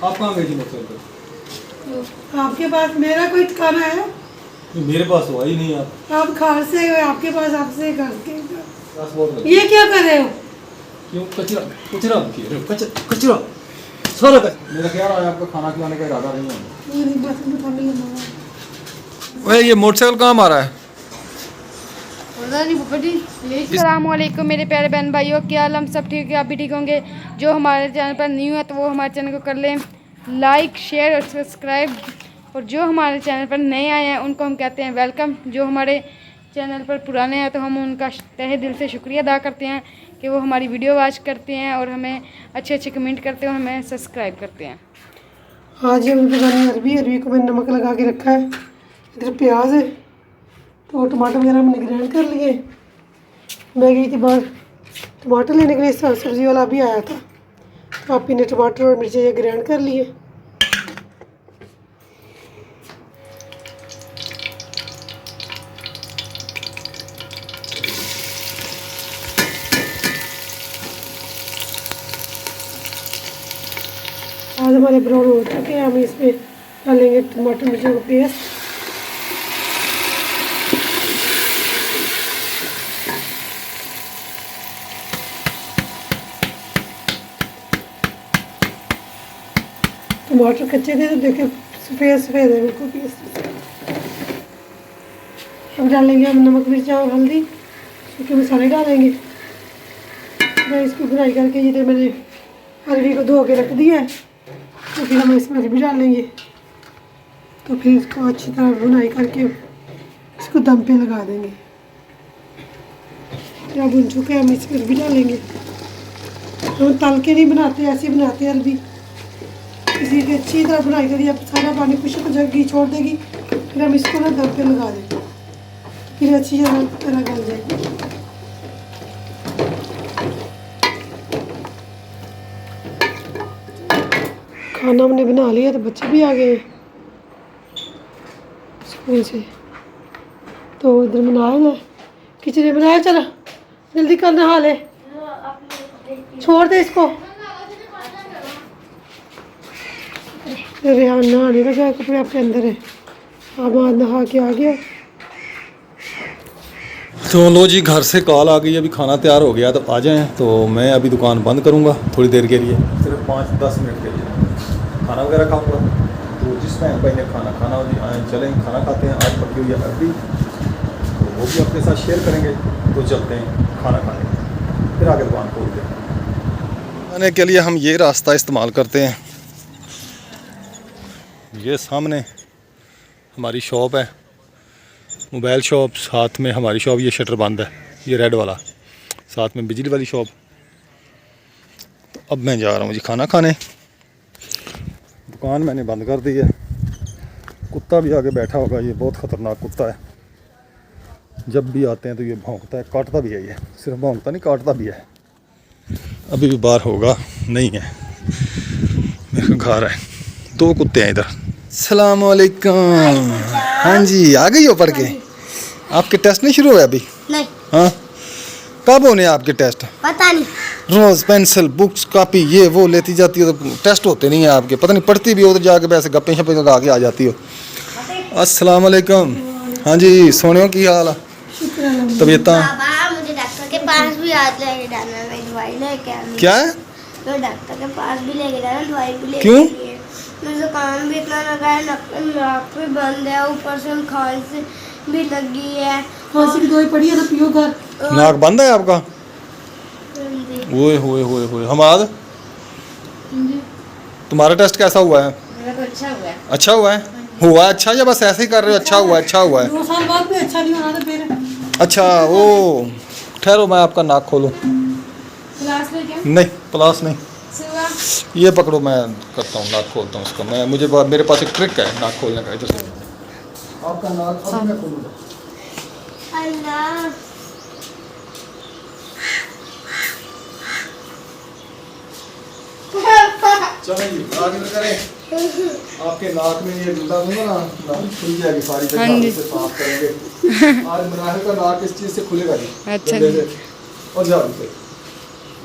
आप कहाँ गई थी मोटरसाइकिल? आपके पास मेरा कोई ठिकाना है? मेरे पास हुआ ही नहीं। आप घर से आपके पास आपसे घर के बहुत ये क्या कर रहे हो? क्यों? कचरा कचरा कचरा सारा मेरा ख्याल है आपका खाना खिलाने का इरादा नहीं है। वह ये मोटरसाइकिल कहाँ मारा है? अस्सलामुअलैकुम मेरे प्यारे बहन भाइयों, क्या हाल? हम सब ठीक है, आप भी ठीक होंगे। जो हमारे चैनल पर न्यू है तो वो हमारे चैनल को कर लें लाइक, शेयर और सब्सक्राइब। और जो हमारे चैनल पर नए आए हैं उनको हम कहते हैं वेलकम। जो हमारे चैनल पर पुराने हैं तो हम उनका तहे दिल से शुक्रिया अदा करते हैं कि वो हमारी वीडियो वॉच करते हैं और हमें अच्छे अच्छे कमेंट करते हैं और हमें सब्सक्राइब करते हैं। आज ये बनानी अरबी को मैंने नमक लगा के रखा है। इधर प्याज है तो टमाटर वगैरह मैंने ग्राइंड कर लिए। मैं गई थी बाहर टमाटर लेने के लिए, सब्ज़ी वाला भी आया था तो आप ने टमाटर और मिर्ची ये ग्राइंड कर लिए। आज हमारे ब्राउन हो चुके हैं, हम इसमें डालेंगे टमाटर मिर्ची का पेस्ट। टमाटर कच्चे थे तो देखे सफ़ेद सफ़ेद है बिल्कुल पेस्ट। अब डालेंगे हम नमक मिर्च और हल्दी, सूखे मसाले डालेंगे। मैं इसको भुनाई करके ये मैंने अरबी को धो के रख दिया है तो फिर हम इसमें अरबी डालेंगे। तो फिर इसको अच्छी तरह भुनाई करके इसको दम पे लगा देंगे। या भुन चुके हम इसमें अरबी डालेंगे। हम तल के नहीं बनाते, ऐसे बनाते हैं अरबी। इसी की अच्छी तरह भुनाई करिए, अब सारा पानी खुशक हो जाएगी, छोड़ देगी। फिर हम इसको ना दम पे लगा देंगे, फिर अच्छी तरह गल जाएगी। खाना हमने बना लिया तो बच्चे भी आ गए स्कूल से, तो इधर बनाया ले खिचड़ी बनाया। चलो जल्दी कर, नहा ले, छोड़ दे इसको। रेहान नहाने का क्या, कपड़े आपके अंदर है। अब नहा के आ गया। तो लो जी, घर से कॉल आ गई, अभी खाना तैयार हो गया तो आ जाएं। तो मैं अभी दुकान बंद करूंगा थोड़ी देर के लिए, सिर्फ 5-10 मिनट के लिए खाना वगैरह खाऊंगा। तो जिस टाइम भाई ने खाना खाना हो जी, चलें खाना खाते हैं। आज पकी हुई है अरबी, तो वो भी अपने साथ शेयर करेंगे। तो चलते हैं खाना खाने, फिर आगे दुकान खोलते हैं। खाने के लिए हम ये रास्ता इस्तेमाल करते हैं। ये सामने हमारी शॉप है, मोबाइल शॉप, साथ में हमारी शॉप, ये शटर बंद है, ये रेड वाला, साथ में बिजली वाली शॉप। तो अब मैं जा रहा हूँ जी खाना खाने। दुकान मैंने बंद कर दी है। कुत्ता भी आगे बैठा होगा, ये बहुत ख़तरनाक कुत्ता है। जब भी आते हैं तो ये भौंकता है, काटता भी है। ये सिर्फ भौंकता नहीं, काटता भी है। अभी भी बाहर होगा, नहीं है, मेरा घर है। 2 कुत्ते हैं इधर। अस्सलाम वालेकुम। हाँ जी, आ गई हो पढ़ के? आपके टेस्ट नहीं शुरू हुए अभी? नहीं। हाँ, कब होने आपके टेस्ट? पता नहीं। रोज़ पेंसिल बुक्स कॉपी ये वो लेती जाती हो तो टेस्ट होते नहीं है आपके। पता नहीं पढ़ती भी हो तो जाके वैसे गप्पे शप्पे लगा के आ जाती हो। अस्सलाम वालेकुम। हाँ जी, सोने की हाल है? तबीयत बाबा मुझे डॉक्टर के पास भी आज लेके जाना है, मैं दवाई लेके आनी है। क्या है? तो डॉक्टर के पास भी लेके जाना, दवाई भी लेके क्यों? आनी है। मुझे काम भी इतना लगा है, नाक भी बंद है, ऊपर से खांसी भी लगी है। खांसी की दवाई पड़ी है तो पियो घर। नाक बंद है आपका? ओए होए होए होए। हमाद, तुम्हारा टेस्ट कैसा हुआ है? मेरा तो अच्छा हुआ है। अच्छा हुआ है? हुआ अच्छा या बस ऐसे ही कर रहे हो? अच्छा हुआ है, अच्छा हुआ है। 2 साल बाद भी अच्छा नहीं होना तो फिर अच्छा, वो ठहरो मैं आपका नाक खोलूँ। क्लास में क्या? नहीं, प्लास नहीं, सुबह ये पकड़ो, मैं करता हूँ, नाक खोलता हूँ उसका। मेरे पास एक ट्रिक है नाक खोलने का। इधर से आपका नाक खोलूँगा। अल्लाह चलें जी, आगे करें। आपके नाक में ये जूता दूंगा ना, नाक खुल जाएगी सारी हाँ जगह, जी। उसे साफ करेंगे। आज मनाहिल का नाक इस चीज़ से खुलेगा जी। अच्छा जल्दी जी। से। और झाड़ू से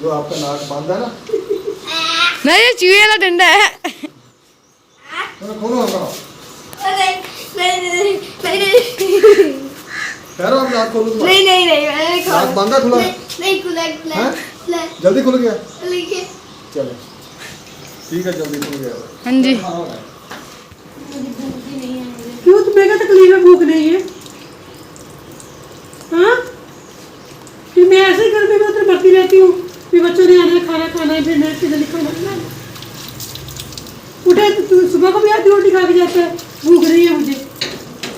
जो आपका नाक बंद है ना, नहीं, ये चूहे वाला डंडा है। खोलो हम करो नहीं पैरों आप दांत खोलो नहीं नहीं नहीं मैंने नहीं खोला। दांत बंद है खुला? नहीं खुला खुला हैं? खुला जल्दी खुल गया लेके चलो ठीक है जल्दी खुल गया हाँ जी। खाना होगा। क्यों तुम्हें क्या तकलीफ है, भूख नहीं है? हाँ कि मैं ऐसे घर में उधर भरती रहती हूँ कि बच्चों ने आना है, खाना खाना है, फिर मैं किधर खाना खाना उठे तो तू सुबह को भी आती रोटी खा के जाता है, भूख नहीं है मुझे।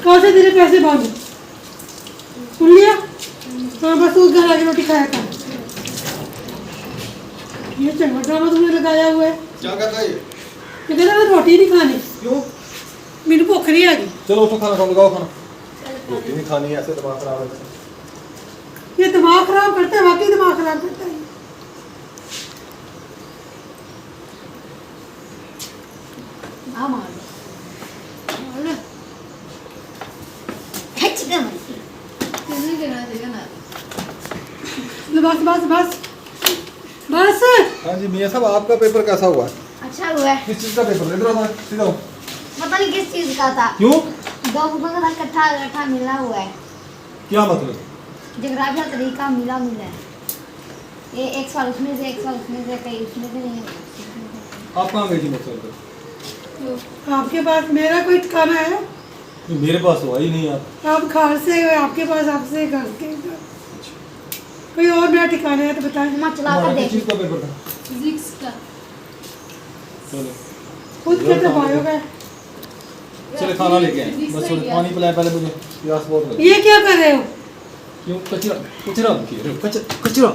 कहाँ से तेरे पैसे बांध सुन लिया? हाँ बस उस घर आके रोटी खाया था। ये चंगा ड्रामा तुमने लगाया हुआ है। क्या कहता है ये ये कहता है रोटी नहीं खानी, क्यों मेरी भूख नहीं आ गई। चलो उठो खाना खाओ लगाओ खाना रोटी नहीं खानी है ऐसे दिमाग खराब है ये दिमाग खराब करता है, वाकई दिमाग खराब करता है। बस बस बस बस। हाँ जी मियाँ साहब आपका पेपर कैसा हुआ है अच्छा हुआ है। किस चीज़ का पेपर इधर आओ सीधा आओ पता नहीं किस चीज का था। क्यों 2 रुपए का इकट्ठा इकट्ठा मिला हुआ है। क्या मतलब जोग्राफी का तरीका मिला है। ये एक सवाल उसमें से एक सवाल उसमें से कई उसमें से नहीं है। आप कहाँ गई थी मोटरसाइकिल आपके पास मेरा कोई ठिकाना है? पे मेरे पास हुआ ही नहीं आप घर से आपके पास आपसे घर के कोई और मेरा ठिकाना है तो बताएं। मैं चला हमारा कर किस देख। चीज़ का पेपर था फिजिक्स का। चलो खुद के तो भाइयों का। चले खाना लेके आए बस थोड़ा पानी पिलाए पहले मुझे प्यास बहुत लगी ये क्या कर रहे हो? क्यों कचरा कचरा बिखेर कचरा कचरा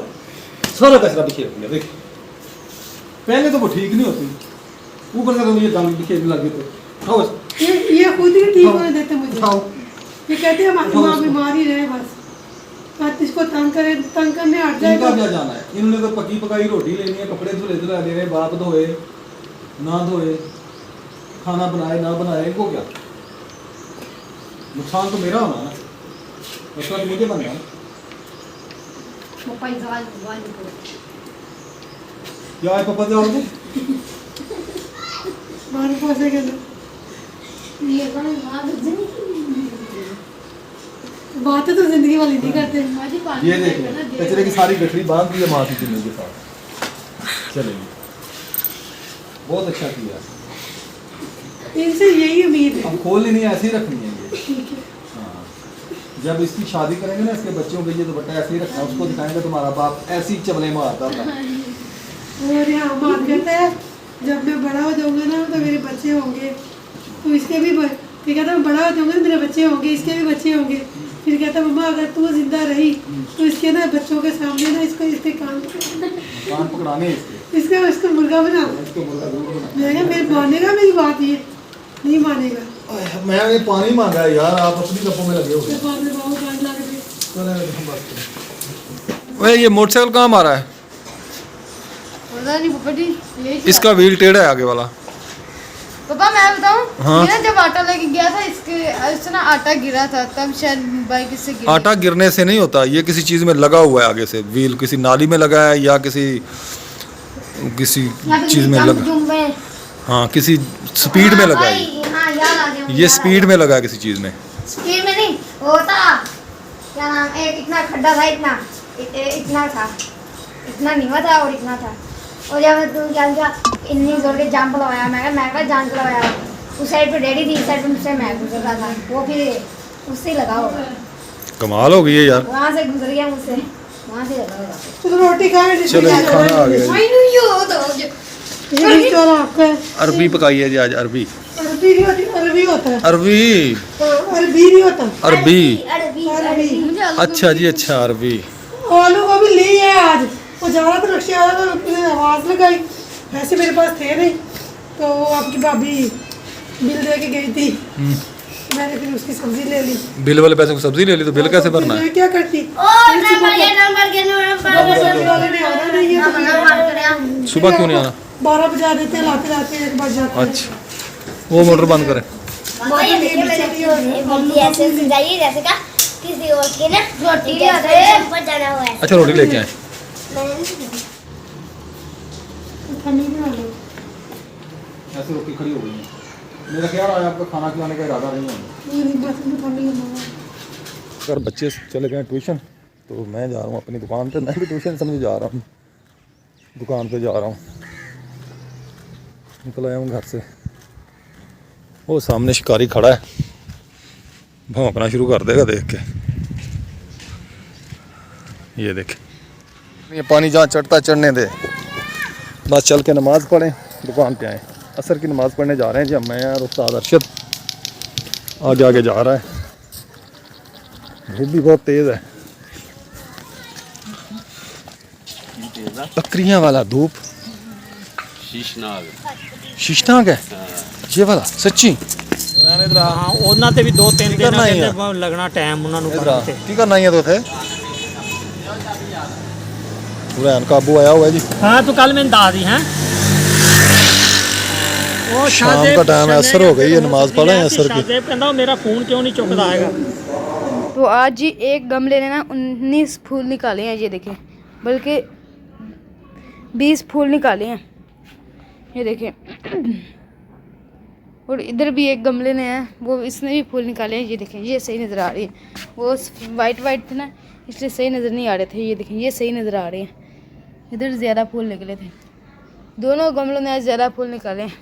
सारा कचरा बिखेर दिया देख पहले तो वो ठीक नहीं होती ऊपर से तो ये गंद बिखेरने लगे तो खाओ ये खुद ही ठीक होने देते मुझे। खाओ ये कहते हैं हमारी खाओ माँ इसको। बीमार ही रहे बस, बात इसको तंग करने हट इनका जाएगा। क्या जाना है इन्होंने तो पकी पकाई रोटी लेनी है कपड़े धुले धुला लेने बाप धोए ना धोए खाना बनाए ना बनाए इनको क्या नुकसान तो मेरा होना ना उसका तो मुझे बनना है पापा इजाल भगवान को। क्या है पापा जाओगे बाहर फंसे के अंदर ये कौन मां जिंदगी बातें तो जिंदगी वाली नहीं करते। माजी पानी ये देखिए कचरे की सारी गठरी बांध दी है माँ की चुन्नी के साथ चलेगी बहुत अच्छा किया इनसे यही उम्मीद है। अब खोलनी नहीं ऐसे ही रखनी है ये ठीक है। हाँ जब इसकी शादी करेंगे ना इसके बच्चों के ये तो बट्टा ऐसे ही रखना उसको दिखाएंगे तुम्हारा बाप ऐसी चबले मारता था और यहाँ बात कहता है जब मैं बड़ा हो जाऊंगा ना तो मेरे बच्चे होंगे तो इसके भी फिर कहता मैं बड़ा हो जाऊंगा तो मेरे बच्चे होंगे इसके भी बच्चे होंगे। फिर कहता मम्मा अगर तू जिंदा रही तो इसके ना बच्चों के सामने ना इसको इसके कान पकड़ाने इसके इसको मुर्गा बना। इसको मुर्गा दूध बना मैं कहा मेरे मानेगा मेरी बात ये नहीं मानेगा। मैं ये पानी मांगा है यार आप अपनी गप्पों में लगे हो फिर बाद में बाबू काट ला के दे। ओए ये मोटरसाइकिल कहाँ मारा है पता नहीं पापा जी यही चला। इसका व्हील टेढ़ा है आगे वाला पापा मैं बताऊं हाँ। ये ना जब आटा लेके गया था इससे ना आटा गिरा था तब शायद बाइक इससे गिरी। आटा गिरने से नहीं होता ये किसी चीज़ में लगा हुआ है आगे से व्हील किसी नाली में लगा है या किसी चीज़ में लगा हाँ किसी स्पीड में लगा है हाँ याद आ गया। ये स्पीड में लगा है किसी चीज़ में स्पीड में नहीं होता क्या नाम एक इतना खड्डा था इतना था इतना नीवा था और इतना था और जब तू क्या किया इतनी जोर के जंप लगाया मैं जंप लगाया उस साइड पे डैडी थी इस साइड पे मुझसे मैं गुजर रहा था वो फिर उससे ही लगा होगा कमाल हो गई है यार वहाँ से गुजर गया मुझसे वहाँ से लगा होगा। तो रोटी खाए चलो खाना आ गया आई नो यू हो तो ये बीच वाला आपका है। अरबी पकाई है जी आज अरबी अरबी नहीं होती, अरबी होता है। अरबी अरबी नहीं होता। अरबी अरबी मुझे अच्छा जी अच्छा अरबी आलू को भी ली है आज वो जा रहा था रिक्शे वाला तो उसने आवाज़ लगाई वैसे मेरे पास थे नहीं तो आपकी भाभी बिल दे के गई थी मैंने फिर उसकी सब्जी ले ली। बिल वाले पैसे को सब्जी ले ली तो बिल कैसे भरना है मैं क्या करती सब्जी वाले ने आना नहीं है तो सुबह क्यों नहीं आना 12 बजा देते हैं लाते लाते 1 बज जाते हैं। अच्छा वो मोटर बंद करें ऐसे समझाइए जैसे का किसी और के ना रोटी ऊपर जाना हुआ है। अच्छा रोटी लेके आए ठंडी बना लो। ऐसे रोटी खड़ी हो गई है मेरा ख्याल आया आपका खाना खिलाने का इरादा नहीं है। ये नहीं बस मैं खाने लगा। अगर बच्चे चले गए ट्यूशन तो मैं जा रहा हूँ अपनी दुकान पे। मैं भी ट्यूशन समझ जा रहा हूँ, दुकान पे जा रहा हूँ। निकल आया हूँ घर से। वो सामने शिकारी खड़ा है, भौंकना शुरू कर देगा देख के। ये देख, ये पानी जहाँ चढ़ता चढ़ने दे, बस चल के नमाज़ पढ़ें, दुकान पे आए। असर की नमाज़ पढ़ने जा रहे हैं जी। अब मैं और उस्ताद अरशद आगे आगे जा रहा है। धूप भी बहुत तेज़ है, बकरियां वाला धूप। शीशनाग है ये वाला सच्ची। हाँ ਉਹਨਾਂ ਤੇ ਵੀ 2-3 ਦਿਨ ਕਹਿੰਦੇ ਲੱਗਣਾ ਟਾਈਮ ਉਹਨਾਂ ਨੂੰ ਕਰਨ ਤੇ। की करना ही है तो थे रैन काबू आया हुआ है जी। हाँ तो कल मैंने दा दी हैं। वो शाम का टाइम है, असर हो गई है, नमाज पढ़े हैं असर की। शाहजेब कहता मेरा फोन क्यों नहीं चुकता आएगा। तो आज जी एक गमले ने ना 19 फूल निकाले हैं, ये देखें, बल्कि 20 फूल निकाले हैं, ये देखें। और इधर भी एक गमले ने है, वो इसने भी फूल निकाले हैं, ये देखें। ये सही नज़र आ रही है, वो वाइट वाइट थे ना इसलिए सही नज़र नहीं आ रहे थे। ये देखें, ये सही नज़र आ रहे हैं। इधर ज़्यादा फूल निकले थे, दोनों गमलों में आज ज़्यादा फूल निकाले हैं।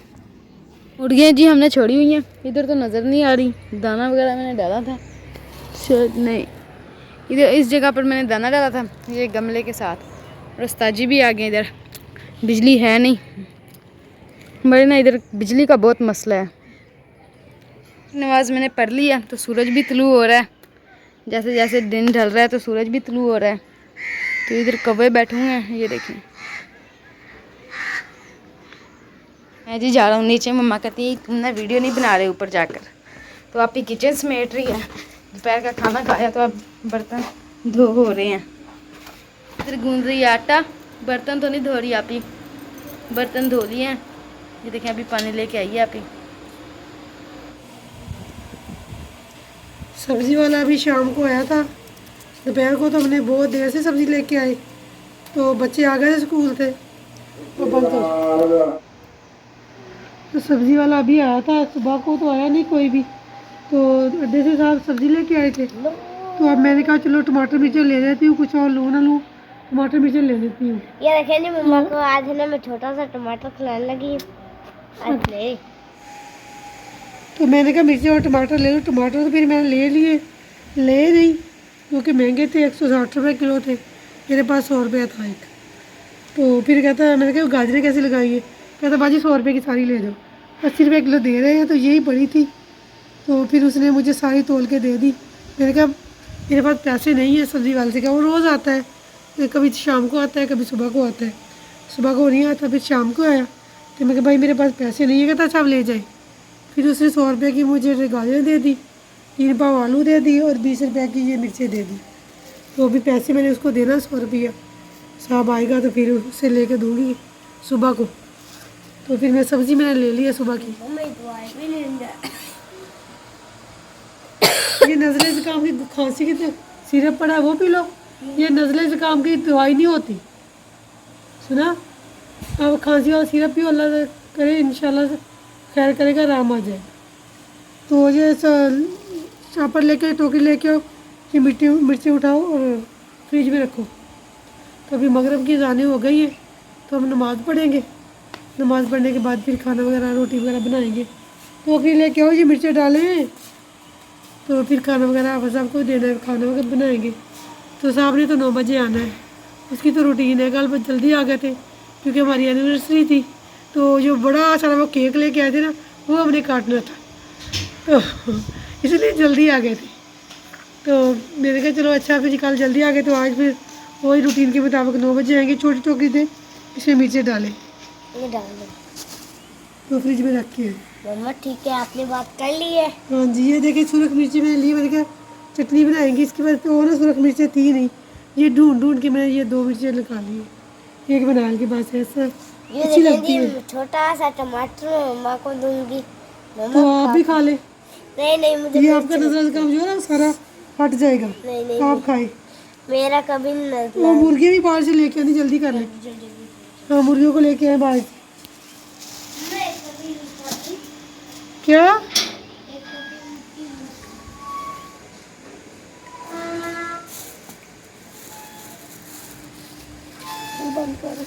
मुर्गियाँ जी हमने छोड़ी हुई हैं, इधर तो नज़र नहीं आ रही। दाना वगैरह मैंने डाला था, शायद नहीं, इधर इस जगह पर मैंने दाना डाला था, ये गमले के साथ। और उस्ताद जी भी आ गए। इधर बिजली है नहीं, बड़े ना इधर बिजली का बहुत मसला है। नमाज मैंने पढ़ लिया तो सूरज भी तुलू हो रहा है, जैसे जैसे दिन ढल रहा है तो सूरज भी तुलू हो रहा है। तो इधर कौवे बैठे हुए हैं, ये देखें। मैं जी जा रहा हूँ नीचे। मम्मा कहती है तुमने वीडियो नहीं बना रहे ऊपर जाकर। तो आप ही किचन समेट रही है, दोपहर का खाना खाया तो अब बर्तन धो हो रहे हैं। इधर गूंद रही है आटा, बर्तन तो नहीं धो रही। आप ही बर्तन धो लिए हैं, ये देखें। अभी पानी लेके आई है आप ही। सब्ज़ी वाला अभी शाम को आया था, दोपहर को तो हमने बहुत देर से सब्ज़ी लेके आए, तो बच्चे आ गए थे स्कूल से। तो सब्ज़ी वाला अभी आया था, सुबह को तो आया नहीं कोई भी, तो अड्डे से साहब सब्ज़ी लेके आए थे। तो अब मैंने कहा चलो टमाटर मिर्चें ले लेती हूँ, कुछ और लूँ ना लूँ, टमाटर मिर्चें ले लेती हूँ। ये देखिए जी, मम्मा को आज है ना मैं छोटा सा टमाटर खिलाने लगी हूँ। आज ले तो मैंने कहा मिर्ची और टमाटर ले लो। टमाटर तो फिर मैंने ले लिए, ले नहीं क्योंकि महंगे थे, 160 रुपये किलो थे, मेरे पास 100 रुपया था एक। तो फिर कहता है, मैंने कहा गाजरें कैसे लगाइए, कहता बाजी 100 रुपये की सारी ले जाओ, 80 रुपये किलो दे रहे हैं। तो यही पड़ी थी, तो फिर उसने मुझे सारी तोल के दे दी। मैंने कहा मेरे पास पैसे नहीं है सब्ज़ी वाले से। कहा वो रोज़ आता है, कभी शाम को आता है, कभी सुबह को आता है। सुबह को नहीं आता, फिर शाम को आया। तो मैं कहा भाई मेरे पास पैसे नहीं है। कहता अच्छा आप ले जाए। फिर उसने 100 रुपये की मुझे गाजरें दे दी, 3 पाव आलू दे दी और 20 रुपये की ये मिर्चें दे दी। तो अभी पैसे मैंने उसको देना 100 रुपया। साहब आएगा तो फिर उससे लेके दूँगी सुबह को। तो फिर मैं सब्ज़ी मैंने ले ली है सुबह की। ये नज़ले ज़ुकाम की खांसी की तो सिरप पड़ा है वो पी लो। ये नज़ले ज़ुकाम की दवाई नहीं होती, सुना। अब खांसी वाला सिरप पियो, अल्लाह करे इंशाल्लाह खैर करेगा, आराम आ जाए। तो ये चापर लेके टोकरी लेके आओ, ये मिर्ची उठाओ और फ्रिज में रखो। तो अभी मगरिब की अज़ानें हो गई है, तो हम नमाज़ पढ़ेंगे। नमाज़ पढ़ने के बाद फिर खाना वगैरह रोटी वगैरह बनाएंगे। टोकरी लेके आओ, ये मिर्चें डालें, तो फिर खाना वगैरह आप सबको देना है, खाना वगैरह बनाएंगे। तो साहब ने तो 9 बजे आना है, उसकी तो रूटीन है। कल बहुत जल्दी आ गए थे क्योंकि हमारी एनिवर्सरी थी। तो जो बड़ा सारा वो केक लेके आए थे ना, वो हमने काटना था, तो इसलिए जल्दी आ गए थे। तो मैंने कहा चलो अच्छा, फिर कल जल्दी आ गए तो आज फिर वही रूटीन के मुताबिक 9 बजे आएंगे। छोटी टोकरी थे, इसमें मिर्चें डालें, ये डाल दो तो फ्रिज में रखे हैं। मम्मा। ठीक है, आपने बात कर ली है। हाँ जी, ये देखिए सुरख मिर्ची मैंने ली। मैंने कहा चटनी बनाएंगी इसके बाद, तो और सुरख मिर्चें थी नहीं, ये ढूंढ के मैंने ये 2 मिर्चें निकाली है, एक बना के बस ऐसा ये अच्छी लगती देखिए है। जी, छोटा सा टमाटर मम्मा को दूंगी। तो आप भी खा ले, नहीं मुझे ये आपका नजर काम जो है ना सारा हट जाएगा। नहीं आप खाए। मेरा कभी नहीं। वो मुर्गियाँ भी बाहर से लेके आनी, जल्दी कर ले। हाँ मुर्गियों को लेके आए बाहर से। क्या बंद कर